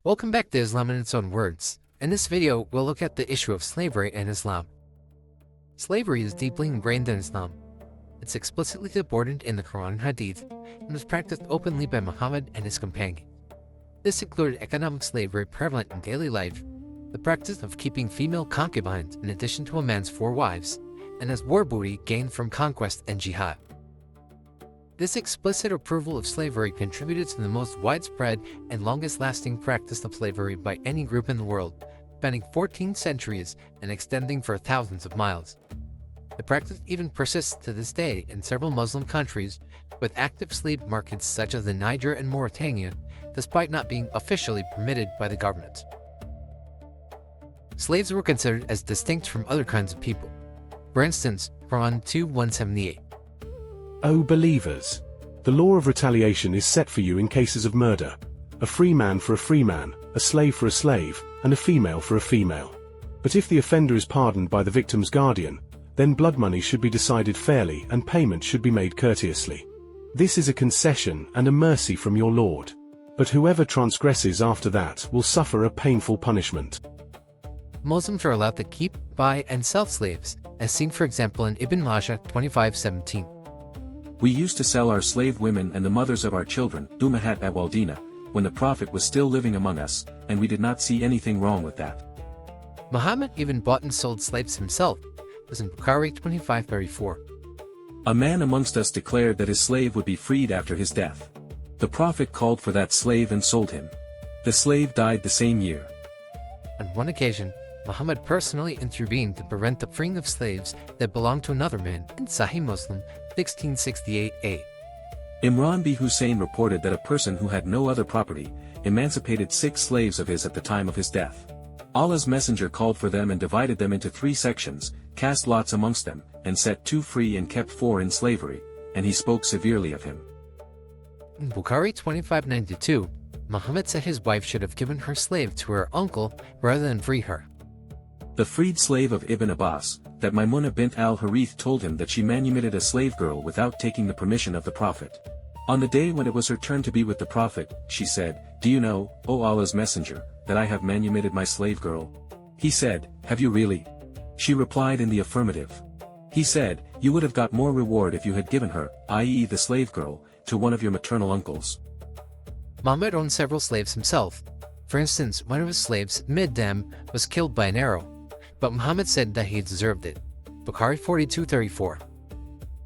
Welcome back to Islam in its own words. In this video, we'll look at the issue of slavery in Islam. Slavery is deeply ingrained in Islam. It's explicitly supported in the Quran and Hadith, and was practiced openly by Muhammad and his companions. This included economic slavery prevalent in daily life, the practice of keeping female concubines in addition to a man's 4 wives, and as war booty gained from conquest and jihad. This explicit approval of slavery contributed to the most widespread and longest-lasting practice of slavery by any group in the world, spanning 14 centuries and extending for thousands of miles. The practice even persists to this day in several Muslim countries, with active slave markets such as in Niger and Mauritania, despite not being officially permitted by the government. Slaves were considered as distinct from other kinds of people. For instance, Quran 2:178. O believers! The law of retaliation is set for you in cases of murder. A free man for a free man, a slave for a slave, and a female for a female. But if the offender is pardoned by the victim's guardian, then blood money should be decided fairly and payment should be made courteously. This is a concession and a mercy from your Lord. But whoever transgresses after that will suffer a painful punishment. Muslims are allowed to keep, buy, and sell slaves, as seen for example in Ibn Majah 25:17. We used to sell our slave women and the mothers of our children, Ummahat al-Waldina, when the Prophet was still living among us, and we did not see anything wrong with that. Muhammad even bought and sold slaves himself, as in Bukhari 25:34. A man amongst us declared that his slave would be freed after his death. The Prophet called for that slave and sold him. The slave died the same year. On one occasion, Muhammad personally intervened to prevent the freeing of slaves that belonged to another man in Sahih Muslim 1668a. Imran b. Hussein reported that a person who had no other property, emancipated 6 slaves of his at the time of his death. Allah's messenger called for them and divided them into 3 sections, cast lots amongst them, and set 2 free and kept 4 in slavery, and he spoke severely of him. In Bukhari 25:92, Muhammad said his wife should have given her slave to her uncle rather than free her. The freed slave of Ibn Abbas, that Maimuna bint al-Harith told him that she manumitted a slave girl without taking the permission of the Prophet. On the day when it was her turn to be with the Prophet, she said, "Do you know, O Allah's messenger, that I have manumitted my slave girl?" He said, "Have you really?" She replied in the affirmative. He said, "You would have got more reward if you had given her, i.e. the slave girl, to one of your maternal uncles." Muhammad owned several slaves himself. For instance, one of his slaves, Middam, was killed by an arrow, but Muhammad said that he deserved it. Bukhari 42:34.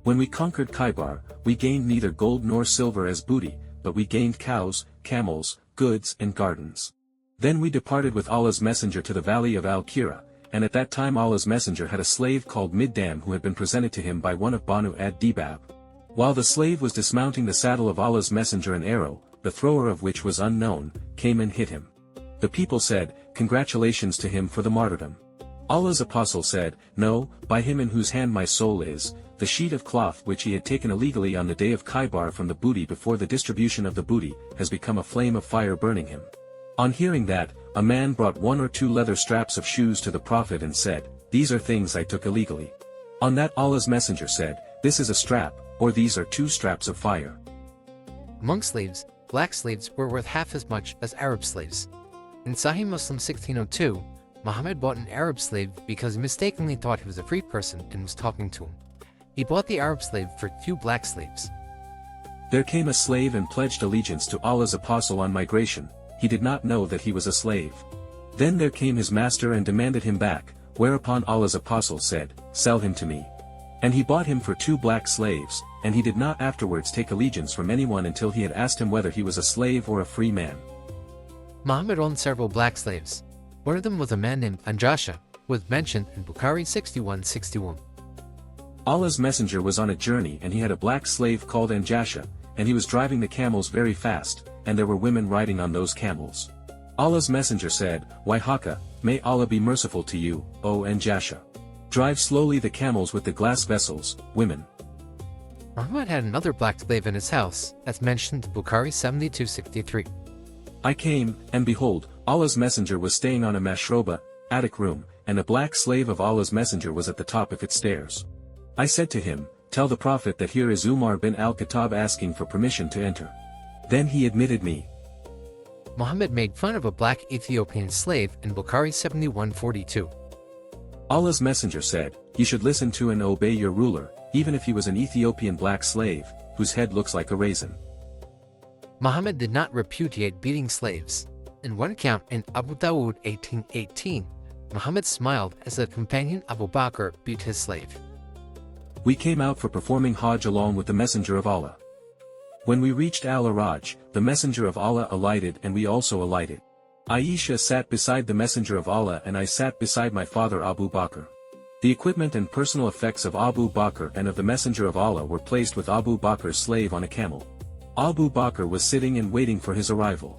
When we conquered Khaybar, we gained neither gold nor silver as booty, but we gained cows, camels, goods and gardens. Then we departed with Allah's messenger to the valley of Al-Kira, and at that time Allah's messenger had a slave called Middam who had been presented to him by one of Banu ad-Dibab. While the slave was dismounting the saddle of Allah's messenger, an arrow, the thrower of which was unknown, came and hit him. The people said, "Congratulations to him for the martyrdom." Allah's apostle said, "No, by him in whose hand my soul is, the sheet of cloth which he had taken illegally on the day of Khaybar from the booty before the distribution of the booty, has become a flame of fire burning him." On hearing that, a man brought 1 or 2 leather straps of shoes to the Prophet and said, "These are things I took illegally." On that Allah's messenger said, "This is a strap, or these are 2 straps of fire." Among slaves, black slaves were worth half as much as Arab slaves. In Sahih Muslim 1602, Muhammad bought an Arab slave because he mistakenly thought he was a free person and was talking to him. He bought the Arab slave for 2 black slaves. There came a slave and pledged allegiance to Allah's apostle on migration. He did not know that he was a slave. Then there came his master and demanded him back, whereupon Allah's apostle said, "Sell him to me." And he bought him for 2 black slaves, and he did not afterwards take allegiance from anyone until he had asked him whether he was a slave or a free man. Muhammad owned several black slaves. One of them was a man named Anjasha, who was mentioned in Bukhari 61:61. Allah's messenger was on a journey and he had a black slave called Anjasha, and he was driving the camels very fast, and there were women riding on those camels. Allah's messenger said, "Wayhaka, may Allah be merciful to you, O Anjasha. Drive slowly the camels with the glass vessels, women." Muhammad had another black slave in his house, as mentioned in Bukhari 72:63. I came, and behold, Allah's messenger was staying on a mashroba, attic room, and a black slave of Allah's messenger was at the top of its stairs. I said to him, "Tell the Prophet that here is Umar bin al-Khattab asking for permission to enter." Then he admitted me. Muhammad made fun of a black Ethiopian slave in Bukhari 71:42. Allah's messenger said, "You should listen to and obey your ruler, even if he was an Ethiopian black slave, whose head looks like a raisin." Muhammad did not repudiate beating slaves. In one account in Abu Dawud 18:18, Muhammad smiled as a companion Abu Bakr beat his slave. We came out for performing Hajj along with the messenger of Allah. When we reached Al-Araj, the messenger of Allah alighted and we also alighted. Aisha sat beside the messenger of Allah and I sat beside my father Abu Bakr. The equipment and personal effects of Abu Bakr and of the messenger of Allah were placed with Abu Bakr's slave on a camel. Abu Bakr was sitting and waiting for his arrival.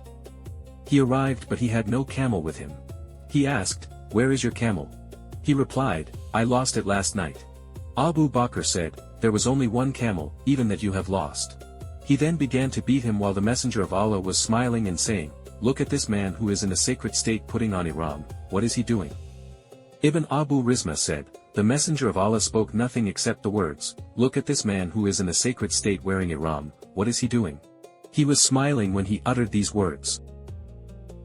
He arrived but he had no camel with him. He asked, "Where is your camel?" He replied, "I lost it last night." Abu Bakr said, "There was only one camel, even that you have lost." He then began to beat him while the messenger of Allah was smiling and saying, "Look at this man who is in a sacred state putting on ihram, what is he doing?" Ibn Abu Rizma said, "The messenger of Allah spoke nothing except the words, 'Look at this man who is in a sacred state wearing ihram, what is he doing?' He was smiling when he uttered these words."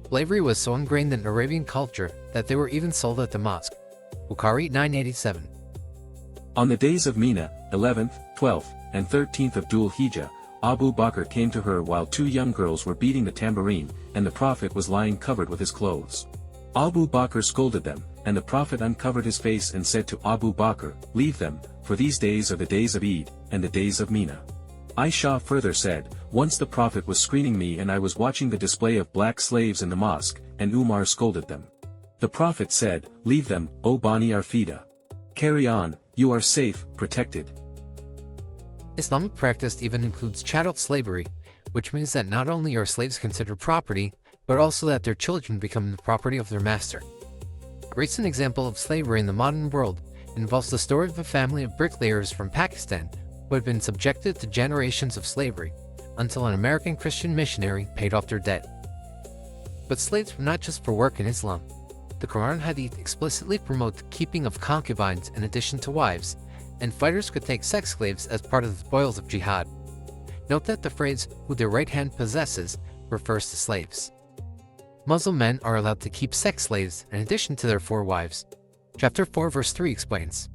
Slavery was so ingrained in Arabian culture that they were even sold at the mosque. Bukhari 987. On the days of Mina, 11th, 12th, and 13th of Dhul Hijjah, Abu Bakr came to her while two young girls were beating the tambourine, and the Prophet was lying covered with his clothes. Abu Bakr scolded them, and the Prophet uncovered his face and said to Abu Bakr, "Leave them, for these days are the days of Eid, and the days of Mina." Aisha further said, "Once the Prophet was screening me and I was watching the display of black slaves in the mosque, and Umar scolded them. The Prophet said, 'Leave them, O Bani Arfida. Carry on, you are safe, protected.'" Islamic practice even includes chattel slavery, which means that not only are slaves considered property, but also that their children become the property of their master. A recent example of slavery in the modern world involves the story of a family of bricklayers from Pakistan who had been subjected to generations of slavery, until an American Christian missionary paid off their debt. But slaves were not just for work in Islam. The Quran and Hadith explicitly promote the keeping of concubines in addition to wives, and fighters could take sex slaves as part of the spoils of jihad. Note that the phrase, "who their right hand possesses," refers to slaves. Muslim men are allowed to keep sex slaves in addition to their 4 wives. Chapter 4 verse 3 explains,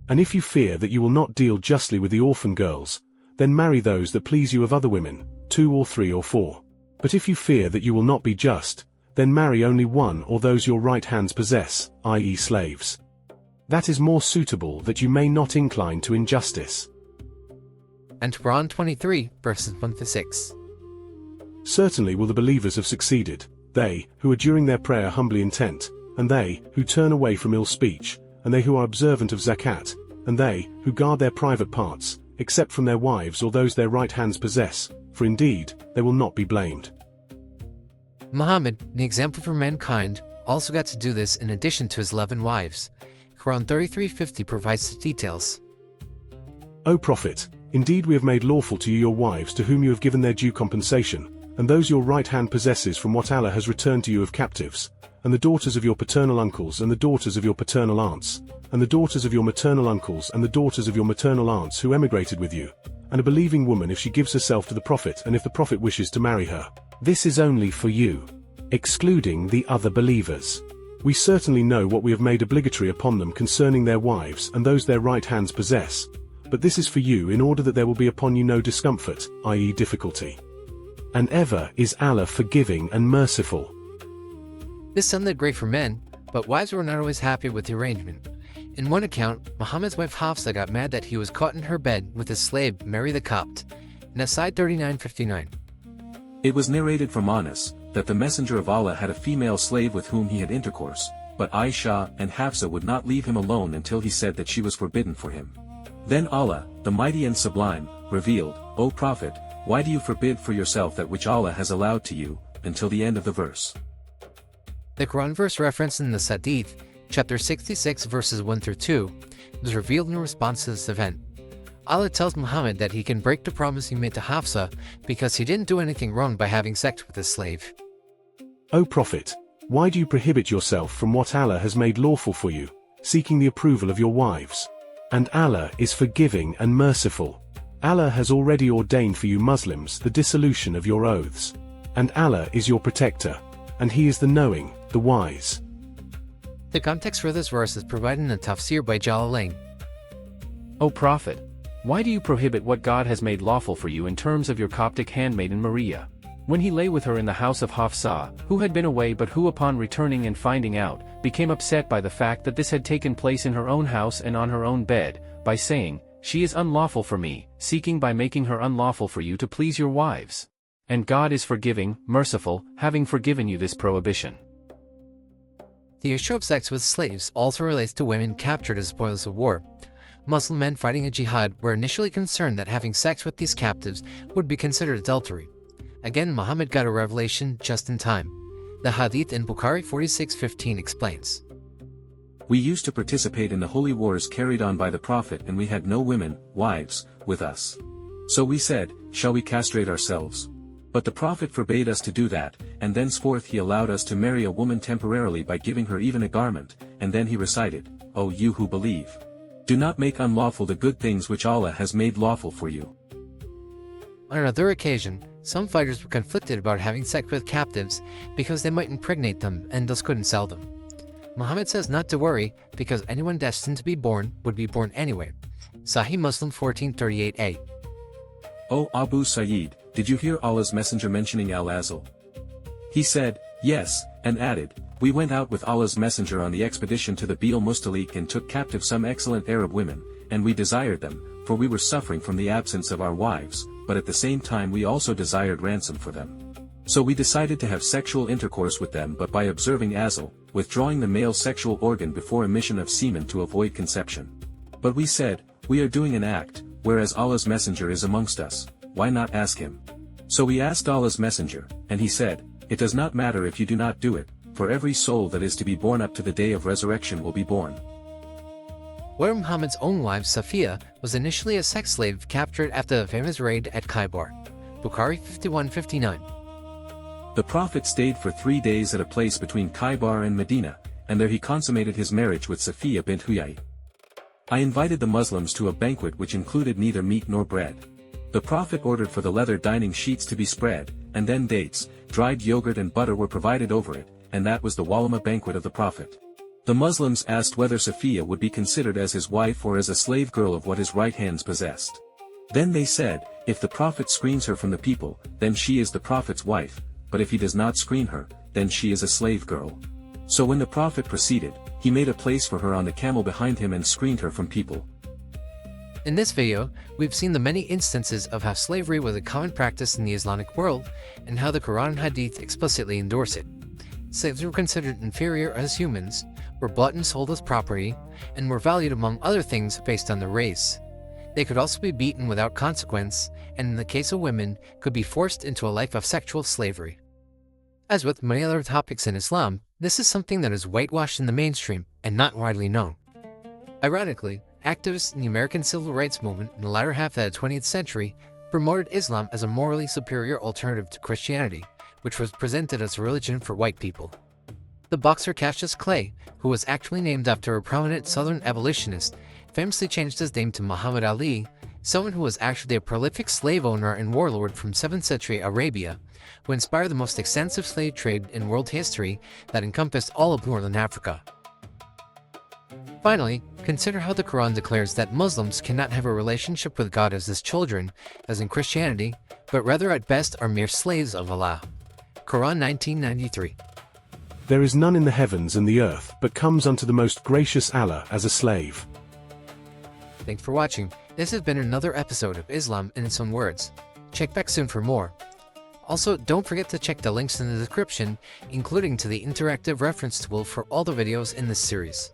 And if you fear that you will not deal justly with the orphan girls, then marry those that please you of other women, 2 or 3 or 4. But if you fear that you will not be just, then marry only one or those your right hands possess, i.e. slaves. That is more suitable that you may not incline to injustice. and Quran 23 verses 1-6. Certainly will the believers have succeeded, they, who are during their prayer humbly intent, and they, who turn away from ill speech, and they who are observant of zakat, and they, who guard their private parts, except from their wives or those their right hands possess, for indeed, they will not be blamed. Muhammad, the example for mankind, also got to do this in addition to his 11 wives. Quran 33:50 provides the details. O Prophet, indeed we have made lawful to you your wives to whom you have given their due compensation, and those your right hand possesses from what Allah has returned to you of captives, and the daughters of your paternal uncles and the daughters of your paternal aunts, and the daughters of your maternal uncles and the daughters of your maternal aunts who emigrated with you, and a believing woman if she gives herself to the Prophet and if the Prophet wishes to marry her. This is only for you, excluding the other believers. We certainly know what we have made obligatory upon them concerning their wives and those their right hands possess, but this is for you in order that there will be upon you no discomfort, i.e. difficulty. And ever is Allah forgiving and merciful. This sounded great for men, but wives were not always happy with the arrangement. In one account, Muhammad's wife Hafsa got mad that he was caught in her bed with his slave Mary the Copt. In Aside 39:59. It was narrated from Anas, that the messenger of Allah had a female slave with whom he had intercourse, but Aisha and Hafsa would not leave him alone until he said that she was forbidden for him. Then Allah, the Mighty and Sublime, revealed, "O Prophet, why do you forbid for yourself that which Allah has allowed to you," until the end of the verse. The Quran verse referenced in the Hadith, chapter 66 verses 1-2, was revealed in response to this event. Allah tells Muhammad that he can break the promise he made to Hafsa because he didn't do anything wrong by having sex with his slave. O Prophet, why do you prohibit yourself from what Allah has made lawful for you, seeking the approval of your wives? And Allah is forgiving and merciful. Allah has already ordained for you Muslims the dissolution of your oaths. And Allah is your protector, and He is the knowing, the wise. The context for this verse is provided in a tafsir by Jalalain. O Prophet, why do you prohibit what God has made lawful for you in terms of your Coptic handmaiden Maria? When he lay with her in the house of Hafsa, who had been away but who upon returning and finding out, became upset by the fact that this had taken place in her own house and on her own bed, by saying, "She is unlawful for me," seeking by making her unlawful for you to please your wives. And God is forgiving, merciful, having forgiven you this prohibition. The issue of sex with slaves also relates to women captured as spoils of war. Muslim men fighting a jihad were initially concerned that having sex with these captives would be considered adultery. Again, Muhammad got a revelation just in time. The hadith in Bukhari 46:15 explains. We used to participate in the holy wars carried on by the Prophet, and we had no women, wives, with us. So we said, shall we castrate ourselves? But the Prophet forbade us to do that, and thenceforth he allowed us to marry a woman temporarily by giving her even a garment, and then he recited, O you who believe! Do not make unlawful the good things which Allah has made lawful for you. On another occasion, some fighters were conflicted about having sex with captives because they might impregnate them and thus couldn't sell them. Muhammad says not to worry because anyone destined to be born would be born anyway. Sahih Muslim 1438a. O Abu Sa'id, did you hear Allah's messenger mentioning Al-Azal? He said, yes, and added, we went out with Allah's messenger on the expedition to the Bi'al Mustalik and took captive some excellent Arab women, and we desired them, for we were suffering from the absence of our wives, but at the same time we also desired ransom for them. So we decided to have sexual intercourse with them, but by observing Azal, withdrawing the male sexual organ before emission of semen to avoid conception. But we said, we are doing an act, whereas Allah's messenger is amongst us, why not ask him? So we asked Allah's messenger, and he said, it does not matter if you do not do it, for every soul that is to be born up to the day of resurrection will be born. Where Muhammad's own wife Safiya was initially a sex slave captured after the famous raid at Khaybar. Bukhari 51:59. The Prophet stayed for 3 days at a place between Khaybar and Medina, and there he consummated his marriage with Safiya bint Huyay. I invited the Muslims to a banquet which included neither meat nor bread. The Prophet ordered for the leather dining sheets to be spread, and then dates, dried yogurt and butter were provided over it, and that was the walima banquet of the Prophet. The Muslims asked whether Safiya would be considered as his wife or as a slave girl of what his right hands possessed. Then they said, if the Prophet screens her from the people, then she is the Prophet's wife, but if he does not screen her, then she is a slave girl. So when the Prophet proceeded, he made a place for her on the camel behind him and screened her from people. In this video, we've seen the many instances of how slavery was a common practice in the Islamic world and how the Quran and Hadith explicitly endorse it. Slaves were considered inferior as humans, were bought and sold as property, and were valued among other things based on their race. They could also be beaten without consequence, and in the case of women, could be forced into a life of sexual slavery. As with many other topics in Islam, this is something that is whitewashed in the mainstream and not widely known. Ironically, activists in the American civil rights movement in the latter half of the 20th century promoted Islam as a morally superior alternative to Christianity, which was presented as a religion for white people. The boxer Cassius Clay, who was actually named after a prominent Southern abolitionist, famously changed his name to Muhammad Ali, someone who was actually a prolific slave owner and warlord from 7th century Arabia, who inspired the most extensive slave trade in world history that encompassed all of northern Africa. Finally, consider how the Quran declares that Muslims cannot have a relationship with God as his children, as in Christianity, but rather at best are mere slaves of Allah. Quran 1993. There is none in the heavens and the earth, but comes unto the most gracious Allah as a slave. Thanks for watching. This has been another episode of Islam in its own words. Check back soon for more. Also, don't forget to check the links in the description, including to the interactive reference tool for all the videos in this series.